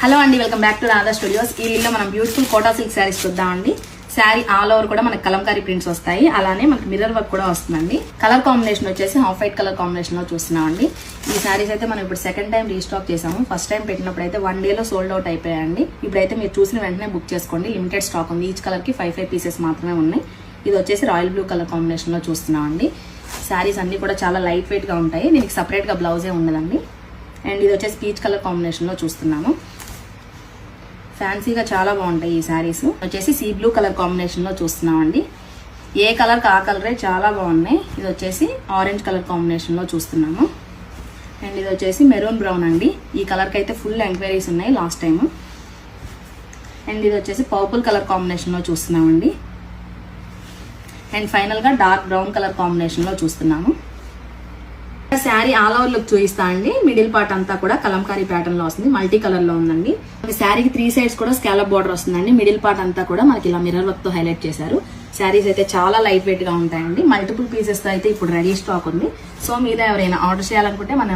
Hello అండి, welcome back to Radha studios. ఈ వీడియోలో మనం బ్యూటిఫుల్ కోటా సిల్క్ శారీస్ చూద్దామండి. శారీ ఆల్ ఓవర్ కూడా మనకి కలంకారీ ప్రింట్స్ వస్తాయి, అలానే మనకి మిర్రర్ వర్క్ కూడా వస్తుందండి. కలర్ కాంబినేషన్ వచ్చేసి హాఫ్ వైట్ కలర్ కాంబినేషన్ లో చూస్తున్నామండి. ఈ శారీస్ అయితే మనం ఇప్పుడు సెకండ్ టైం రీస్టాక్ చేసాము. ఫస్ట్ టైం పెట్టినప్పుడు అయితే 1 డేలో సోల్డ్ అవుట్ అయిపోయాయండి. ఇప్పుడైతే మీరు చూసిన వెంటనే బుక్ చేసుకోండి. లిమిటెడ్ స్టాక్ ఉంది. ఈచ్ కలర్ కి 5 పీసెస్ మాత్రమే ఉన్నాయి. ఇది వచ్చేసి రాయల్ బ్లూ కలర్ కాంబినేషన్ లో చూస్తున్నామండి. శారీస్ అన్ని కూడా చాలా లైట్ వెయిట్ గా ఉంటాయి. దీనికి సపరేట్ గా బ్లౌజే ఉండదండి. అండ్ ఇది వచ్చేసి పీచ్ కలర్ కాంబినేషన్ లో చూస్తున్నాము. ఫ్యాన్సీగా చాలా బాగుంటాయి ఈ శారీస్. వచ్చేసి సీ బ్లూ కలర్ కాంబినేషన్ లో చూస్తున్నామండి. ఏ కలర్ కా కలరే చాలా బాగున్నాయి. ఇది వచ్చేసి ఆరెంజ్ కలర్ కాంబినేషన్ లో చూస్తున్నాము. అండ్ ఇది వచ్చేసి మెరూన్ బ్రౌన్ అండి. ఈ కలర్ కి అయితే ఫుల్ ఎంక్వైరీస్ ఉన్నాయి లాస్ట్ టైం. అండ్ ఇది వచ్చేసి పర్పుల్ కలర్ కాంబినేషన్ లో చూస్తున్నామండి. అండ్ ఫైనల్ గా డార్క్ బ్రౌన్ కలర్ కాంబినేషన్ లో చూస్తున్నాము. శారీ ఆల్ ఓవర్ లుక్ చూపిస్తా అండి. మిడిల్ పార్ట్ అంతా కూడా కలంకారీ ప్యాటర్న్ లో వస్తుంది. మల్టీ కలర్ లో ఉందండి. శారీకి 3 సైడ్స్ కూడా స్కాలప్ బార్డర్ వస్తుందండి. మిడిల్ పార్ట్ అంతా కూడా మనకి ఇలా మిర్రర్ వర్క్ తో హైలైట్ చేశారు. శారీస్ అయితే చాలా లైట్ వెయిట్ గా ఉంటాయండి. మల్టిపుల్ పీసెస్ తో అయితే ఇప్పుడు రెడీ స్టాక్ ఉంది. సో మీద ఎవరైనా ఆర్డర్ చేయాలనుకుంటే మన